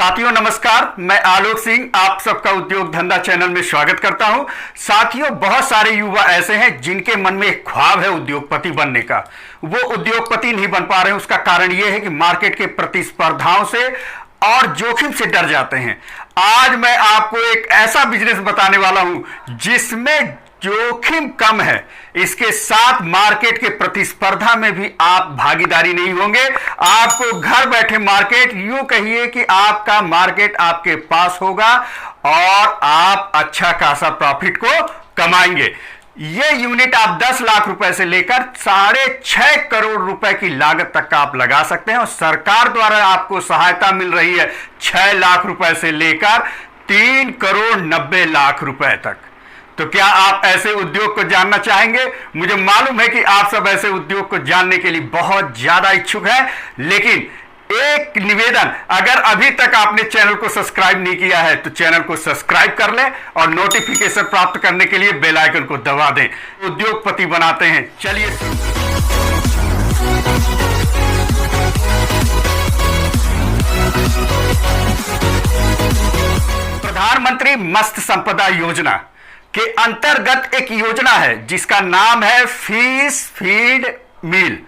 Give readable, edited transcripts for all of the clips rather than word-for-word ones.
साथियों नमस्कार, मैं आलोक सिंह आप सबका उद्योग धंधा चैनल में स्वागत करता हूं। साथियों, बहुत सारे युवा ऐसे हैं जिनके मन में एक ख्वाब है उद्योगपति बनने का। वो उद्योगपति नहीं बन पा रहे हैं। उसका कारण ये है कि मार्केट के प्रतिस्पर्धाओं से और जोखिम से डर जाते हैं। आज मैं आपको एक ऐसा बिजनेस बताने वाला हूं जिसमें जोखिम कम है, इसके साथ मार्केट के प्रतिस्पर्धा में भी आप भागीदारी नहीं होंगे। आपको घर बैठे मार्केट, यूं कहिए कि आपका मार्केट आपके पास होगा और आप अच्छा खासा प्रॉफिट को कमाएंगे। ये यूनिट आप 10 लाख रुपए से लेकर 6.5 करोड़ रुपए की लागत तक का आप लगा सकते हैं और सरकार द्वारा आपको सहायता मिल रही है 6 लाख रुपए से लेकर 3 करोड़ 90 लाख रुपए तक। तो क्या आप ऐसे उद्योग को जानना चाहेंगे? मुझे मालूम है कि आप सब ऐसे उद्योग को जानने के लिए बहुत ज्यादा इच्छुक हैं, लेकिन एक निवेदन, अगर अभी तक आपने चैनल को सब्सक्राइब नहीं किया है तो चैनल को सब्सक्राइब कर लें और नोटिफिकेशन प्राप्त करने के लिए बेल आइकन को दबा दें। उद्योगपति बनाते हैं, चलिए। प्रधानमंत्री मत्स्य संपदा योजना के अंतर्गत एक योजना है जिसका नाम है फिश फीड मिल,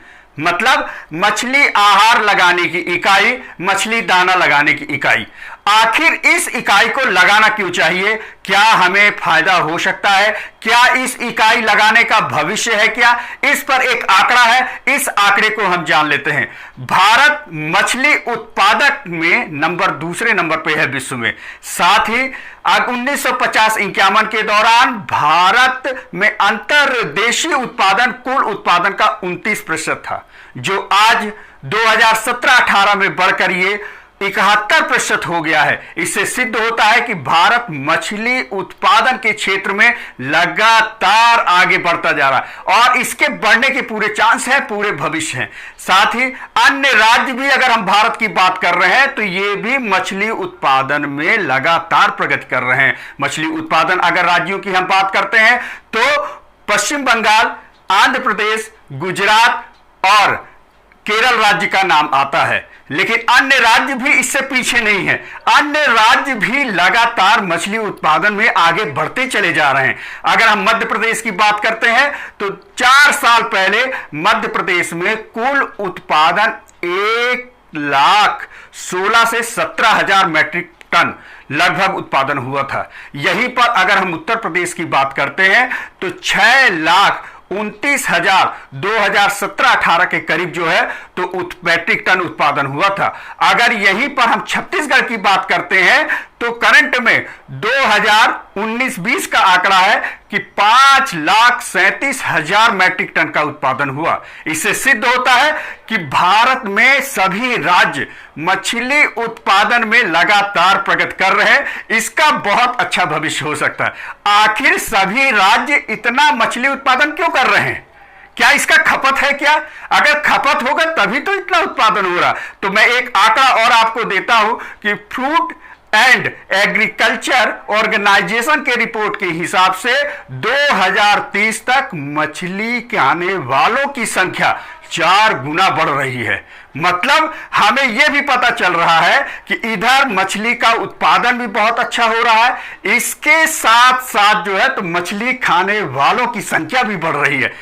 मतलब मछली आहार लगाने की इकाई, मछली दाना लगाने की इकाई। आखिर इस इकाई को लगाना क्यों चाहिए? क्या हमें फायदा हो सकता है? क्या इस इकाई लगाने का भविष्य है? क्या इस पर एक आंकड़ा है, इस आंकड़े को हम जान लेते हैं। भारत मछली उत्पादक में दूसरे नंबर पे है विश्व में। साथ ही 1950-51 के दौरान भारत में अंतर्देशीय उत्पादन कुल उत्पादन का 29% था, जो आज 2017-18 में बढ़कर ये 71% हो गया है। इससे सिद्ध होता है कि भारत मछली उत्पादन के क्षेत्र में लगातार आगे बढ़ता जा रहा है और इसके बढ़ने के पूरे चांस है, पूरे भविष्य हैं। साथ ही अन्य राज्य भी, अगर हम भारत की बात कर रहे हैं तो ये भी मछली उत्पादन में लगातार प्रगति कर रहे हैं। मछली उत्पादन अगर राज्यों की हम बात करते हैं तो पश्चिम बंगाल, आंध्र प्रदेश, गुजरात और केरल राज्य का नाम आता है, लेकिन अन्य राज्य भी इससे पीछे नहीं है। अन्य राज्य भी लगातार मछली उत्पादन में आगे बढ़ते चले जा रहे हैं। अगर हम मध्य प्रदेश की बात करते हैं तो 4 साल पहले मध्य प्रदेश में कुल उत्पादन 1,16,000 से 17,000 मैट्रिक टन लगभग उत्पादन हुआ था। यहीं पर अगर हम उत्तर प्रदेश की बात करते हैं तो 6,29,000 2017-18 के करीब जो है तो मैट्रिक टन उत्पादन हुआ था। अगर यहीं पर हम छत्तीसगढ़ की बात करते हैं तो करंट में 2019-20 का आंकड़ा है कि 5,37,000 मैट्रिक टन का उत्पादन हुआ। इससे सिद्ध होता है कि भारत में सभी राज्य मछली उत्पादन में लगातार प्रगति कर रहे हैं। इसका बहुत अच्छा भविष्य हो सकता है। आखिर सभी राज्य इतना मछली उत्पादन क्यों कर रहे हैं? क्या इसका खपत है? क्या अगर खपत होगा तभी तो इतना उत्पादन हो रहा। तो मैं एक आंकड़ा और आपको देता हूं कि फूड एंड एग्रीकल्चर ऑर्गेनाइजेशन के रिपोर्ट के हिसाब से 2030 तक मछली खाने वालों की संख्या 4 गुना बढ़ रही है। मतलब हमें यह भी पता चल रहा है कि इधर मछली का उत्पादन भी बहुत अच्छा हो रहा है, इसके साथ साथ जो है तो मछली खाने वालों की संख्या भी बढ़ रही है।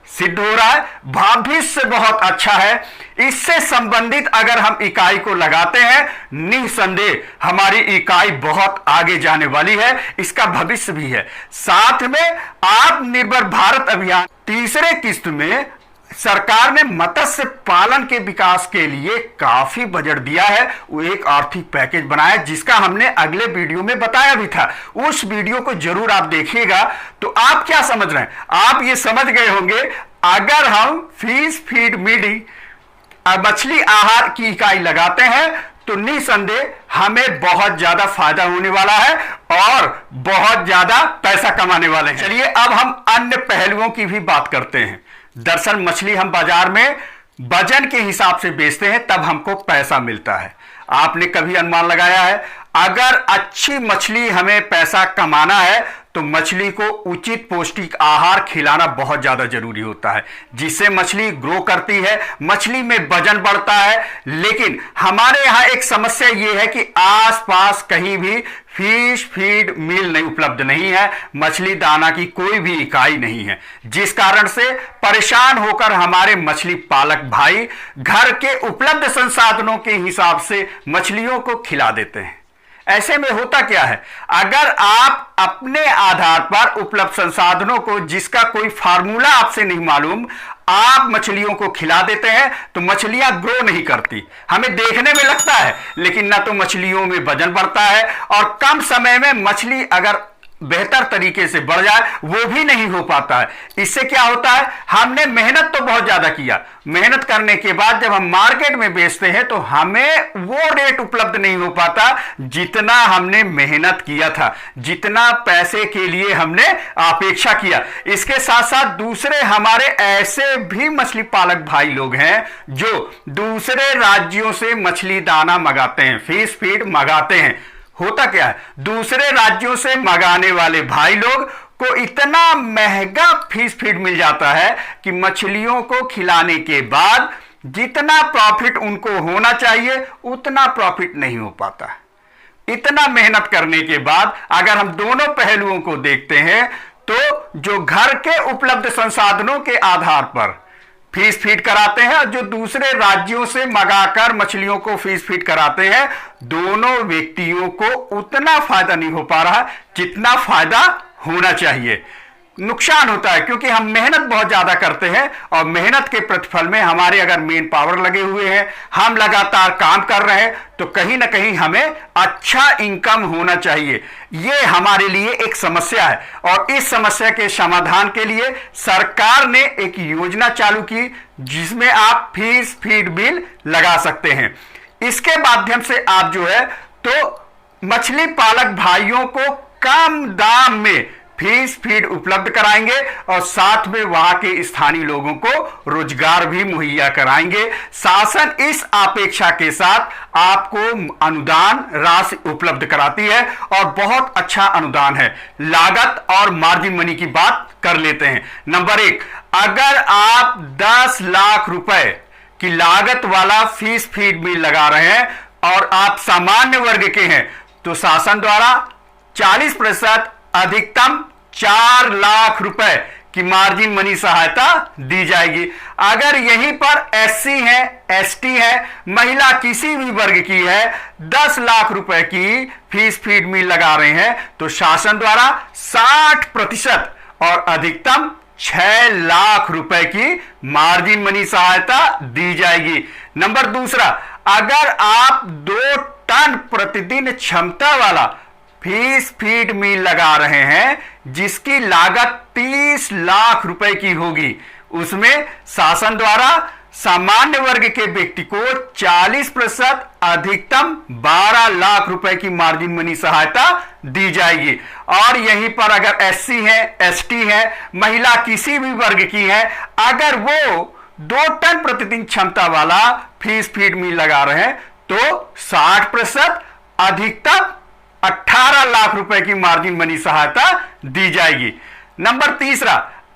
सिद्ध हो रहा है भविष्य बहुत अच्छा है। इससे संबंधित अगर हम इकाई को लगाते हैं, निसंदेह हमारी इकाई बहुत आगे जाने वाली है, इसका भविष्य भी है। साथ में आत्मनिर्भर भारत अभियान तीसरे किस्त में सरकार ने मत्स्य पालन के विकास के लिए काफी बजट दिया है। वो एक आर्थिक पैकेज बनाया जिसका हमने अगले वीडियो में बताया भी था। उस वीडियो को जरूर आप देखिएगा। तो आप क्या समझ रहे हैं? आप ये समझ गए होंगे, अगर हम फिश फीड मिल मछली आहार की इकाई लगाते हैं तो निसंदेह हमें बहुत ज्यादा फायदा होने वाला है और बहुत ज्यादा पैसा कमाने वाले हैं। चलिए अब हम अन्य पहलुओं की भी बात करते हैं। दरअसल मछली हम बाजार में वजन के हिसाब से बेचते हैं, तब हमको पैसा मिलता है। आपने कभी अनुमान लगाया है अगर अच्छी मछली हमें पैसा कमाना है तो मछली को उचित पौष्टिक आहार खिलाना बहुत ज्यादा जरूरी होता है, जिससे मछली ग्रो करती है, मछली में वजन बढ़ता है। लेकिन हमारे यहां एक समस्या यह है कि आसपास कहीं भी फिश फीड मिल नहीं उपलब्ध नहीं है, मछली दाना की कोई भी इकाई नहीं है, जिस कारण से परेशान होकर हमारे मछली पालक भाई घर के उपलब्ध संसाधनों के हिसाब से मछलियों को खिला देते हैं। ऐसे में होता क्या है, अगर आप अपने आधार पर उपलब्ध संसाधनों को, जिसका कोई फार्मूला आपसे नहीं मालूम, आप मछलियों को खिला देते हैं तो मछलियां ग्रो नहीं करती। हमें देखने में लगता है लेकिन ना तो मछलियों में वजन बढ़ता है, और कम समय में मछली अगर बेहतर तरीके से बढ़ जाए वो भी नहीं हो पाता है। इससे क्या होता है, हमने मेहनत तो बहुत ज्यादा किया, मेहनत करने के बाद जब हम मार्केट में बेचते हैं तो हमें वो रेट उपलब्ध नहीं हो पाता जितना हमने मेहनत किया था, जितना पैसे के लिए हमने अपेक्षा किया। इसके साथ साथ दूसरे हमारे ऐसे भी मछली पालक भाई लोग हैं जो दूसरे राज्यों से मछली दाना मंगाते हैं, फिश फीड मंगाते हैं। होता क्या है, दूसरे राज्यों से मंगाने वाले भाई लोग को इतना महंगा फिश फीड मिल जाता है कि मछलियों को खिलाने के बाद जितना प्रॉफिट उनको होना चाहिए उतना प्रॉफिट नहीं हो पाता। इतना मेहनत करने के बाद अगर हम दोनों पहलुओं को देखते हैं तो जो घर के उपलब्ध संसाधनों के आधार पर फिश फीड कराते हैं और जो दूसरे राज्यों से मंगाकर मछलियों को फिश फीड कराते हैं, दोनों व्यक्तियों को उतना फायदा नहीं हो पा रहा जितना फायदा होना चाहिए। नुकसान होता है क्योंकि हम मेहनत बहुत ज्यादा करते हैं और मेहनत के प्रतिफल में हमारे अगर मेन पावर लगे हुए हैं, हम लगातार काम कर रहे हैं, तो कहीं ना कहीं हमें अच्छा इनकम होना चाहिए। यह हमारे लिए एक समस्या है और इस समस्या के समाधान के लिए सरकार ने एक योजना चालू की जिसमें आप फिश फीड बिल लगा सकते हैं। इसके माध्यम से आप जो है तो मछली पालक भाइयों को कम दाम में फिश फीड उपलब्ध कराएंगे और साथ में वहां के स्थानीय लोगों को रोजगार भी मुहैया कराएंगे। शासन इस अपेक्षा के साथ आपको अनुदान राशि उपलब्ध कराती है और बहुत अच्छा अनुदान है। लागत और मार्जिन मनी की बात कर लेते हैं। नंबर 1, अगर आप 10 लाख रुपए की लागत वाला फिश फीड मिल लगा रहे हैं और आप सामान्य वर्ग के हैं तो शासन द्वारा 40% अधिकतम 4 लाख रुपए की मार्जिन मनी सहायता दी जाएगी। अगर यहीं पर एससी है, एसटी है, महिला किसी भी वर्ग की है, 10 लाख रुपए की फीस फीड मिल लगा रहे हैं तो शासन द्वारा 60% और अधिकतम 6 लाख रुपए की मार्जिन मनी सहायता दी जाएगी। नंबर 2, अगर आप 2 टन प्रतिदिन क्षमता वाला फिश फीड मिल लगा रहे हैं जिसकी लागत 30 लाख रुपए की होगी, उसमें शासन द्वारा सामान्य वर्ग के व्यक्ति को 40% अधिकतम 12 लाख रुपए की मार्जिन मनी सहायता दी जाएगी। और यहीं पर अगर एससी है, एसटी है, महिला किसी भी वर्ग की है, अगर वो 2 टन प्रतिदिन क्षमता वाला फिश फीड मिल लगा रहे हैं तो 60% अधिकतम 18 लाख रुपए की मार्जिन मनी सहायता दी जाएगी। नंबर 3,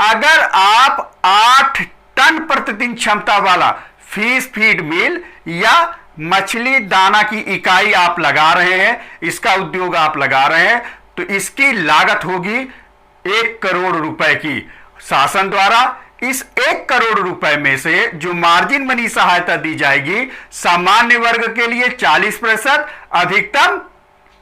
अगर आप 8 टन प्रतिदिन क्षमता वाला फिश फीड मिल या मछली दाना की इकाई आप लगा रहे हैं, इसका उद्योग आप लगा रहे हैं, तो इसकी लागत होगी 1 करोड़ रुपए की। शासन द्वारा इस 1 करोड़ रुपए में से जो मार्जिन मनी सहायता दी जाएगी, सामान्य वर्ग के लिए 40%, अधिकतम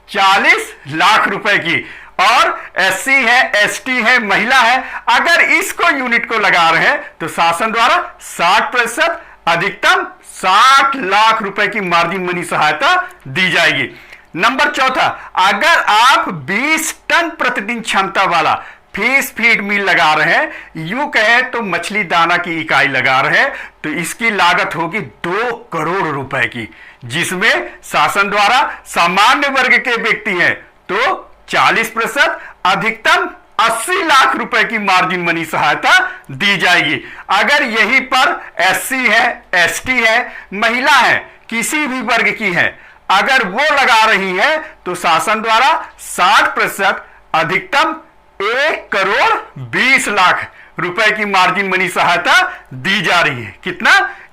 40 लाख रुपए की, और एससी है, एसटी है, महिला है, अगर इसको यूनिट को लगा रहे हैं तो शासन द्वारा 60%, अधिकतम 60 लाख रुपए की मार्जिन मनी सहायता दी जाएगी। नंबर 4, अगर आप 20 टन प्रतिदिन क्षमता वाला फिश फीड मिल लगा रहे हैं, यूं कहें तो मछली दाना की इकाई लगा रहे हैं, तो इसकी लागत होगी 2 करोड़ रुपए की, जिसमें शासन द्वारा सामान्य वर्ग के व्यक्ति हैं तो 40%, अधिकतम 80 लाख रुपए की मार्जिन मनी सहायता दी जाएगी। अगर यहीं पर एससी है, एसटी है, महिला है, किसी भी वर्ग की है, अगर वो लगा रही हैं तो शासन द्वारा 60% अधिकतम 1,20,00,000 रुपए की मार्जिन मनी सहायता दी जा रही है। कितना?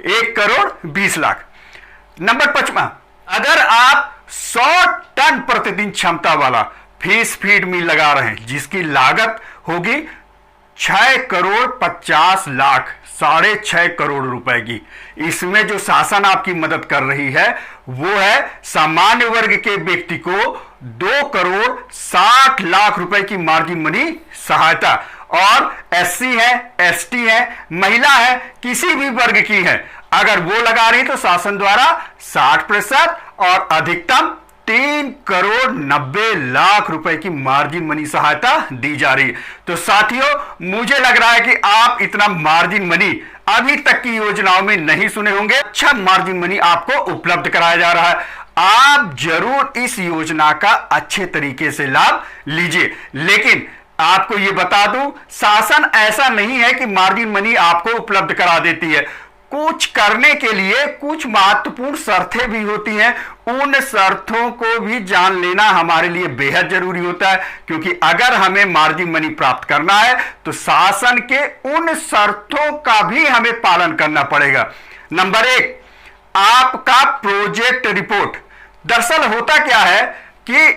1,20,00,000। नंबर 5, अगर आप 100 टन प्रतिदिन क्षमता वाला फिश फीड मिल लगा रहे हैं जिसकी लागत होगी 6,50,00,000, 6.5 करोड़ रुपए की, इसमें जो शासन आपकी मदद कर रही है वो है सामान्य वर्ग के व्यक्ति को 2,60,00,000 रुपए की मार्जिन मनी सहायता, और एससी है, एसटी है, महिला है, किसी भी वर्ग की है, अगर वो लगा रही तो शासन द्वारा 60% और अधिकतम 3,90,00,000 रुपए की मार्जिन मनी सहायता दी जा रही है। तो साथियों, मुझे लग रहा है कि आप इतना मार्जिन मनी अभी तक की योजनाओं में नहीं सुने होंगे। अच्छा मार्जिन मनी आपको उपलब्ध कराया जा रहा है। आप जरूर इस योजना का अच्छे तरीके से लाभ लीजिए। लेकिन आपको यह बता दूं, शासन ऐसा नहीं है कि मार्जिन मनी आपको उपलब्ध करा देती है। कुछ करने के लिए कुछ महत्वपूर्ण शर्तें भी होती हैं। उन शर्तों को भी जान लेना हमारे लिए बेहद जरूरी होता है, क्योंकि अगर हमें मार्जिन मनी प्राप्त करना है तो शासन के उन शर्तों का भी हमें पालन करना पड़ेगा। नंबर 1, आपका प्रोजेक्ट रिपोर्ट। दरअसल होता क्या है कि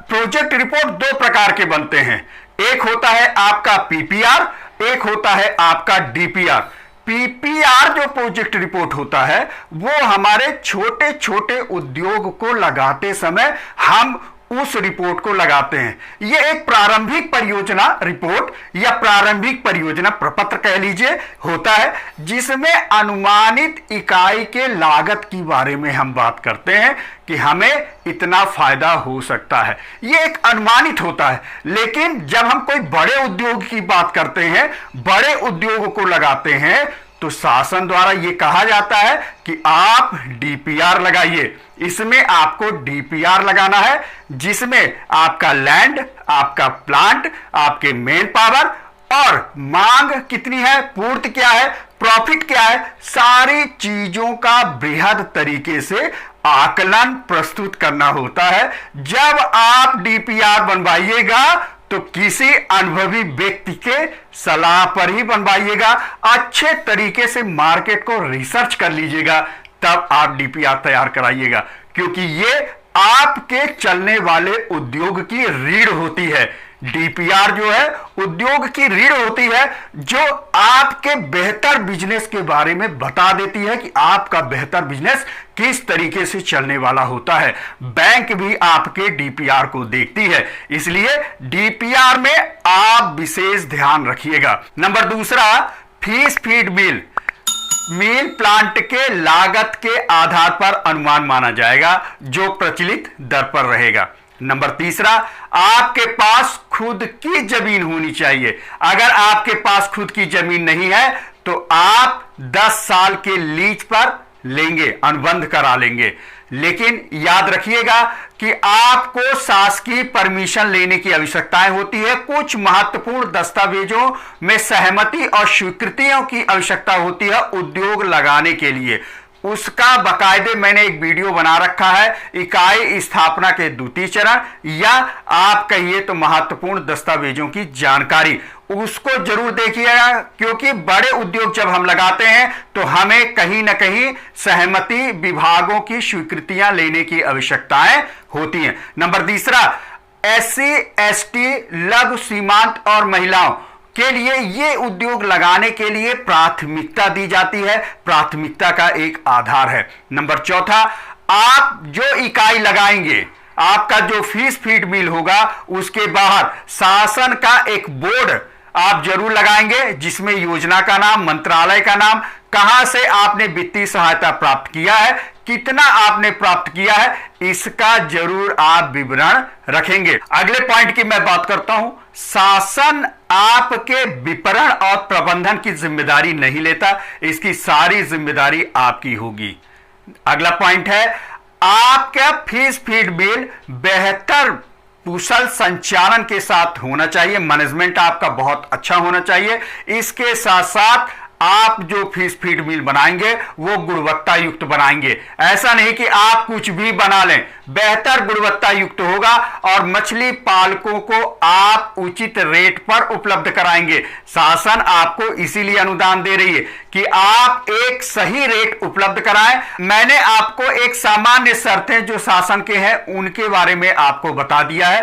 प्रोजेक्ट रिपोर्ट 2 प्रकार के बनते हैं। एक होता है आपका पीपीआर, एक होता है आपका डीपीआर। पीपीआर जो प्रोजेक्ट रिपोर्ट होता है वो हमारे छोटे छोटे उद्योग को लगाते समय हम उस रिपोर्ट को लगाते हैं। यह एक प्रारंभिक परियोजना रिपोर्ट या प्रारंभिक परियोजना प्रपत्र कह लीजिए होता है, जिसमें अनुमानित इकाई के लागत के बारे में हम बात करते हैं कि हमें इतना फायदा हो सकता है। यह एक अनुमानित होता है। लेकिन जब हम कोई बड़े उद्योग की बात करते हैं, बड़े उद्योग को लगाते हैं, तो शासन द्वारा यह कहा जाता है कि आप डीपीआर लगाइए। इसमें आपको डीपीआर लगाना है, जिसमें आपका लैंड, आपका प्लांट, आपके मेन पावर और मांग कितनी है, पूर्ति क्या है, प्रॉफिट क्या है, सारी चीजों का बृहद तरीके से आकलन प्रस्तुत करना होता है। जब आप डीपीआर बनवाइएगा तो किसी अनुभवी व्यक्ति के सलाह पर ही बनवाइएगा। अच्छे तरीके से मार्केट को रिसर्च कर लीजिएगा, तब आप डीपीआर तैयार कराइएगा, क्योंकि ये आपके चलने वाले उद्योग की रीढ़ होती है। डीपीआर जो है उद्योग की रीढ़ होती है, जो आपके बेहतर बिजनेस के बारे में बता देती है कि आपका बेहतर बिजनेस किस तरीके से चलने वाला होता है। बैंक भी आपके डीपीआर को देखती है, इसलिए डीपीआर में आप विशेष ध्यान रखिएगा। नंबर 2, फिश फीड मिल प्लांट के लागत के आधार पर अनुमान माना जाएगा, जो प्रचलित दर पर रहेगा। नंबर 3, आपके पास खुद की जमीन होनी चाहिए। अगर आपके पास खुद की जमीन नहीं है तो आप 10 साल के लीज पर लेंगे, अनुबंध करा लेंगे। लेकिन याद रखिएगा कि आपको शासकीय परमिशन लेने की आवश्यकताएं होती है। कुछ महत्वपूर्ण दस्तावेजों में सहमति और स्वीकृतियों की आवश्यकता होती है उद्योग लगाने के लिए। उसका बाकायदे मैंने एक वीडियो बना रखा है, इकाई स्थापना के द्वितीय चरण, या आप कहिए तो महत्वपूर्ण दस्तावेजों की जानकारी, उसको जरूर देखिएगा, क्योंकि बड़े उद्योग जब हम लगाते हैं तो हमें कहीं ना कहीं सहमति विभागों की स्वीकृतियां लेने की आवश्यकताएं होती हैं। नंबर 3, एससी, एसटी, लघु सीमांत और महिलाओं के लिए ये उद्योग लगाने के लिए प्राथमिकता दी जाती है, प्राथमिकता का एक आधार है। नंबर 4, आप जो इकाई लगाएंगे, आपका जो फिश फीड मिल होगा, उसके बाहर शासन का एक बोर्ड आप जरूर लगाएंगे, जिसमें योजना का नाम, मंत्रालय का नाम, कहां से आपने वित्तीय सहायता प्राप्त किया है, कितना आपने प्राप्त किया है, इसका जरूर आप विवरण रखेंगे। अगले पॉइंट की मैं बात करता हूं। शासन आपके विपणन और प्रबंधन की जिम्मेदारी नहीं लेता, इसकी सारी जिम्मेदारी आपकी होगी। अगला पॉइंट है, आपका फिश फीड मिल बेहतर कुशल संचालन के साथ होना चाहिए, मैनेजमेंट आपका बहुत अच्छा होना चाहिए। इसके साथ साथ आप जो फिश फीड मिल बनाएंगे वो गुणवत्ता युक्त बनाएंगे। ऐसा नहीं कि आप कुछ भी बना लें, बेहतर गुणवत्ता युक्त होगा और मछली पालकों को आप उचित रेट पर उपलब्ध कराएंगे। शासन आपको इसीलिए अनुदान दे रही है कि आप एक सही रेट उपलब्ध कराएं। मैंने आपको एक सामान्य शर्तें जो शासन के हैं उनके बारे में आपको बता दिया है।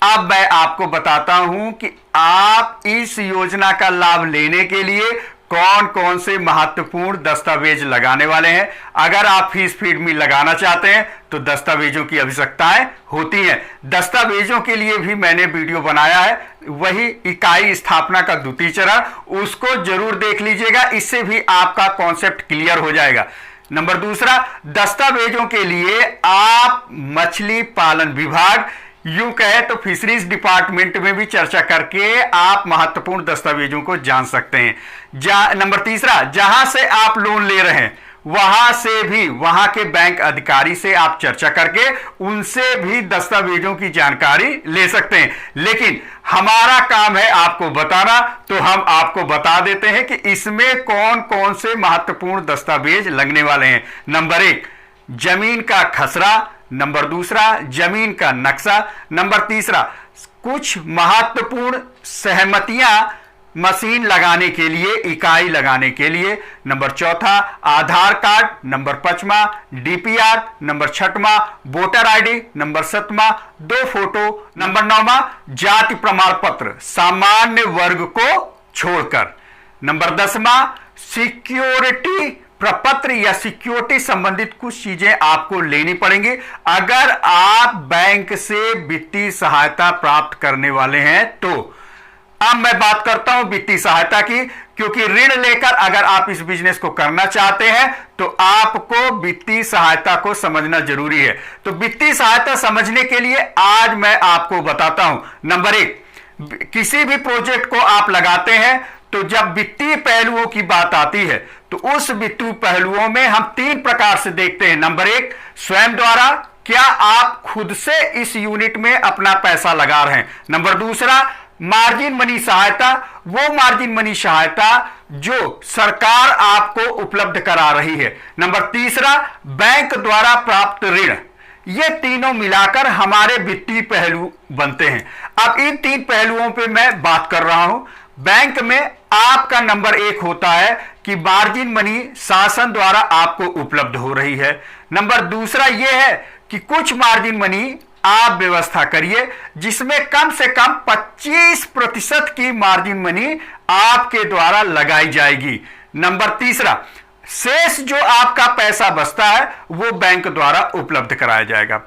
अब मैं आपको बताता हूं कि आप इस योजना का लाभ लेने के लिए कौन कौन से महत्वपूर्ण दस्तावेज लगाने वाले हैं। अगर आप फिश फीड मिल लगाना चाहते हैं तो दस्तावेजों की आवश्यकताएं होती हैं। दस्तावेजों के लिए भी मैंने वीडियो बनाया है, वही इकाई स्थापना का द्वितीय चरण, उसको जरूर देख लीजिएगा, इससे भी आपका कॉन्सेप्ट क्लियर हो जाएगा। नंबर दूसरा, दस्तावेजों के लिए आप मछली पालन विभाग, यूं कहे तो फिशरीज डिपार्टमेंट में भी चर्चा करके आप महत्वपूर्ण दस्तावेजों को जान सकते हैं। नंबर तीसरा, जहां से आप लोन ले रहे हैं वहां से भी, वहां के बैंक अधिकारी से आप चर्चा करके उनसे भी दस्तावेजों की जानकारी ले सकते हैं। लेकिन हमारा काम है आपको बताना, तो हम आपको बता देते हैं कि इसमें कौन कौन से महत्वपूर्ण दस्तावेज लगने वाले हैं। नंबर 1, जमीन का खसरा। नंबर दूसरा, जमीन का नक्शा। नंबर तीसरा, कुछ महत्वपूर्ण सहमतियां मशीन लगाने के लिए, इकाई लगाने के लिए। नंबर चौथा, आधार कार्ड। नंबर पांचवा, डीपीआर। नंबर छठवां, वोटर आईडी। नंबर सातवां, 2 फोटो। नंबर 9वां, जाति प्रमाण पत्र सामान्य वर्ग को छोड़कर। नंबर 10वां, सिक्योरिटी प्रपत्र या सिक्योरिटी संबंधित कुछ चीजें आपको लेनी पड़ेंगी अगर आप बैंक से वित्तीय सहायता प्राप्त करने वाले हैं तो। अब मैं बात करता हूं वित्तीय सहायता की, क्योंकि ऋण लेकर अगर आप इस बिजनेस को करना चाहते हैं तो आपको वित्तीय सहायता को समझना जरूरी है। तो वित्तीय सहायता समझने के लिए आज मैं आपको बताता हूं। नंबर 1, किसी भी प्रोजेक्ट को आप लगाते हैं तो जब वित्तीय पहलुओं की बात आती है तो उस वित्तीय पहलुओं में हम 3 प्रकार से देखते हैं। नंबर 1, स्वयं द्वारा, क्या आप खुद से इस यूनिट में अपना पैसा लगा रहे हैं। नंबर दूसरा, मार्जिन मनी सहायता, वो मार्जिन मनी सहायता जो सरकार आपको उपलब्ध करा रही है। नंबर तीसरा, बैंक द्वारा प्राप्त ऋण। ये तीनों मिलाकर हमारे वित्तीय पहलू बनते हैं। अब इन 3 पहलुओं पे मैं बात कर रहा हूं। बैंक में आपका नंबर 1 होता है कि मार्जिन मनी शासन द्वारा आपको उपलब्ध हो रही है। नंबर दूसरा यह है कि कुछ मार्जिन मनी आप व्यवस्था करिए जिसमें कम से कम 25% की मार्जिन मनी आपके द्वारा लगाई जाएगी। नंबर तीसरा, शेष जो आपका पैसा बचता है वो बैंक द्वारा उपलब्ध कराया जाएगा।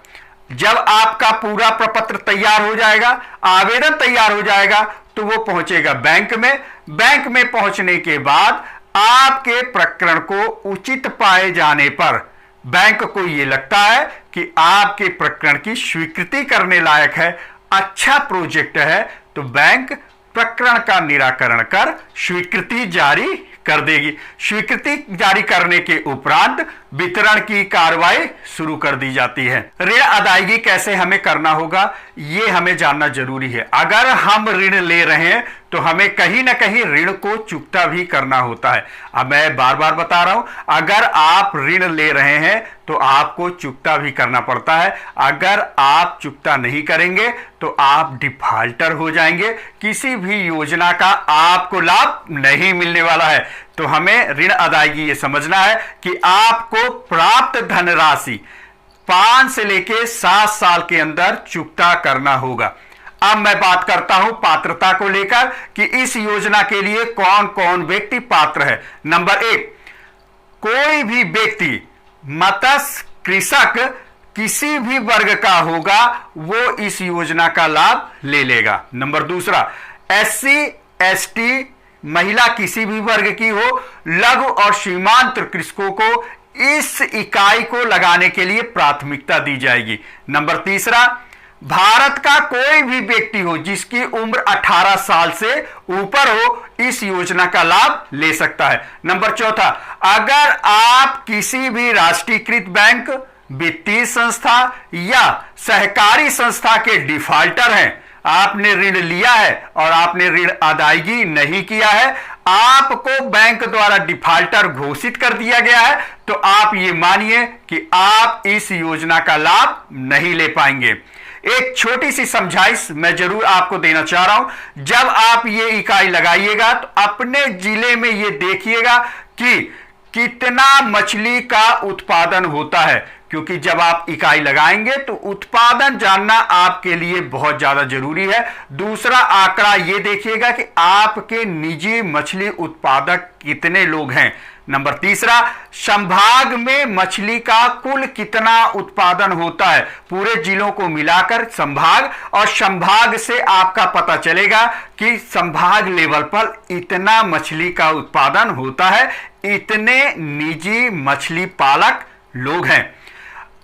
जब आपका पूरा प्रपत्र तैयार हो जाएगा, आवेदन तैयार हो जाएगा, तो वो पहुंचेगा बैंक में। बैंक में पहुंचने के बाद आपके प्रकरण को उचित पाए जाने पर बैंक को यह लगता है कि आपके प्रकरण की स्वीकृति करने लायक है, अच्छा प्रोजेक्ट है, तो बैंक प्रकरण का निराकरण कर स्वीकृति जारी कर देगी। स्वीकृति जारी करने के उपरांत वितरण की कार्रवाई शुरू कर दी जाती है। ऋण अदायगी कैसे हमें करना होगा यह हमें जानना जरूरी है। अगर हम ऋण ले रहे हैं तो हमें कहीं ना कहीं ऋण को चुकता भी करना होता है। अब मैं बार बार बता रहा हूं, अगर आप ऋण ले रहे हैं तो आपको चुकता भी करना पड़ता है। अगर आप चुकता नहीं करेंगे तो आप डिफॉल्टर हो जाएंगे, किसी भी योजना का आपको लाभ नहीं मिलने वाला है। तो हमें ऋण अदायगी ये समझना है कि आपको प्राप्त धनराशि 5 से लेकर 7 साल के अंदर चुकता करना होगा। अब मैं बात करता हूं पात्रता को लेकर कि इस योजना के लिए कौन कौन व्यक्ति पात्र है। नंबर 1, कोई भी व्यक्ति मत्स्य कृषक किसी भी वर्ग का होगा वो इस योजना का लाभ ले लेगा। नंबर दूसरा, SC ST महिला किसी भी वर्ग की हो, लघु और सीमांत कृषकों को इस इकाई को लगाने के लिए प्राथमिकता दी जाएगी। नंबर तीसरा, भारत का कोई भी व्यक्ति हो जिसकी उम्र 18 साल से ऊपर हो इस योजना का लाभ ले सकता है। नंबर चौथा, अगर आप किसी भी राष्ट्रीयकृत बैंक, वित्तीय संस्था या सहकारी संस्था के डिफॉल्टर हैं, आपने ऋण लिया है और आपने ऋण अदायगी नहीं किया है, आपको बैंक द्वारा डिफाल्टर घोषित कर दिया गया है, तो आप ये मानिए कि आप इस योजना का लाभ नहीं ले पाएंगे। एक छोटी सी समझाइश मैं जरूर आपको देना चाह रहा हूं। जब आप ये इकाई लगाइएगा तो अपने जिले में ये देखिएगा कि कितना मछली का उत्पादन होता है, क्योंकि जब आप इकाई लगाएंगे तो उत्पादन जानना आपके लिए बहुत ज्यादा जरूरी है। दूसरा आंकड़ा ये देखिएगा कि आपके निजी मछली उत्पादक कितने लोग हैं। नंबर तीसरा, संभाग में मछली का कुल कितना उत्पादन होता है, पूरे जिलों को मिलाकर संभाग, और संभाग से आपका पता चलेगा कि संभाग लेवल पर इतना मछली का उत्पादन होता है, इतने निजी मछली पालक लोग हैं।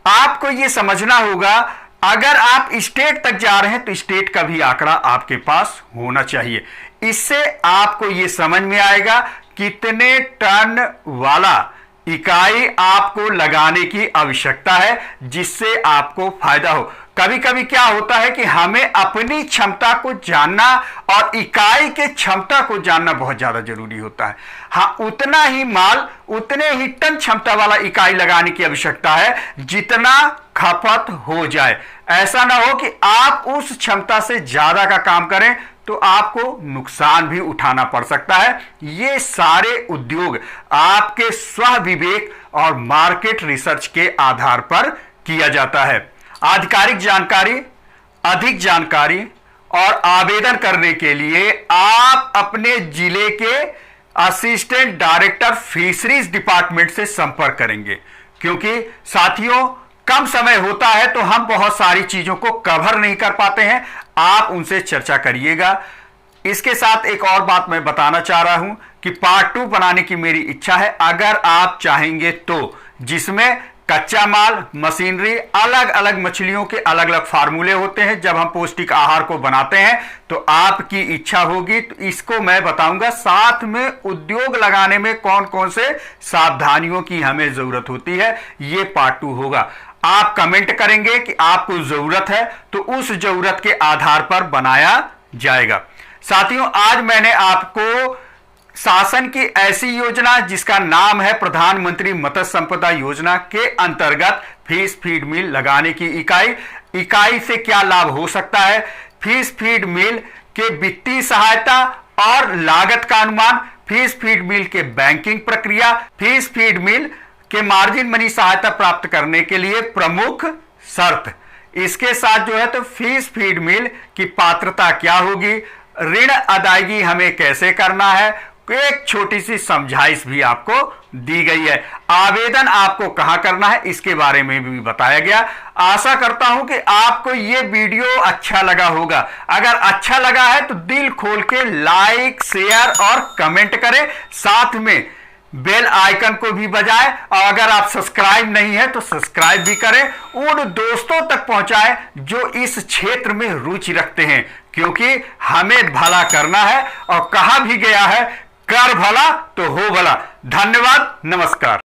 आपको यह समझना होगा, अगर आप स्टेट तक जा रहे हैं तो स्टेट का भी आंकड़ा आपके पास होना चाहिए। इससे आपको यह समझ में आएगा कितने टन वाला इकाई आपको लगाने की आवश्यकता है, जिससे आपको फायदा हो। कभी कभी क्या होता है कि हमें अपनी क्षमता को जानना और इकाई के क्षमता को जानना बहुत ज्यादा जरूरी होता है। हाँ, उतना ही माल, उतने ही टन क्षमता वाला इकाई लगाने की आवश्यकता है जितना खपत हो जाए। ऐसा ना हो कि आप उस क्षमता से ज्यादा का काम करें तो आपको नुकसान भी उठाना पड़ सकता है। ये सारे उद्योग आपके स्व विवेक और मार्केट रिसर्च के आधार पर किया जाता है। आधिकारिक जानकारी, अधिक जानकारी और आवेदन करने के लिए आप अपने जिले के असिस्टेंट डायरेक्टर फिशरीज डिपार्टमेंट से संपर्क करेंगे, क्योंकि साथियों कम समय होता है तो हम बहुत सारी चीजों को कवर नहीं कर पाते हैं। आप उनसे चर्चा करिएगा। इसके साथ एक और बात मैं बताना चाह रहा हूं कि पार्ट 2 बनाने की मेरी इच्छा है, अगर आप चाहेंगे तो, जिसमें कच्चा माल, मशीनरी, अलग अलग मछलियों के अलग अलग फार्मूले होते हैं। जब हम पौष्टिक आहार को बनाते हैं तो आपकी इच्छा होगी तो इसको मैं बताऊंगा। साथ में उद्योग लगाने में कौन कौन से सावधानियों की हमें जरूरत होती है, ये पार्ट 2 होगा। आप कमेंट करेंगे कि आपको जरूरत है तो उस जरूरत के आधार पर बनाया जाएगा। साथियों, आज मैंने आपको शासन की ऐसी योजना जिसका नाम है प्रधानमंत्री मत्स्य संपदा योजना के अंतर्गत फिश फीड मिल लगाने की इकाई से क्या लाभ हो सकता है, फिश फीड मिल के वित्तीय सहायता और लागत का अनुमान, फिश फीड मिल के बैंकिंग प्रक्रिया, फिश फीड मिल के मार्जिन मनी सहायता प्राप्त करने के लिए प्रमुख शर्त, इसके साथ जो है तो फिश फीड मिल की पात्रता क्या होगी, ऋण अदायगी हमें कैसे करना है, एक छोटी सी समझाइश भी आपको दी गई है। आवेदन आपको कहां करना है इसके बारे में भी बताया गया। आशा करता हूं कि आपको यह वीडियो अच्छा लगा होगा। अगर अच्छा लगा है तो दिल खोल के लाइक, शेयर और कमेंट करें, साथ में बेल आइकन को भी बजाएं, और अगर आप सब्सक्राइब नहीं है तो सब्सक्राइब भी करें। उन दोस्तों तक पहुंचाएं जो इस क्षेत्र में रुचि रखते हैं, क्योंकि हमें भला करना है और कहा भी गया है, कर भला तो हो भला। धन्यवाद, नमस्कार।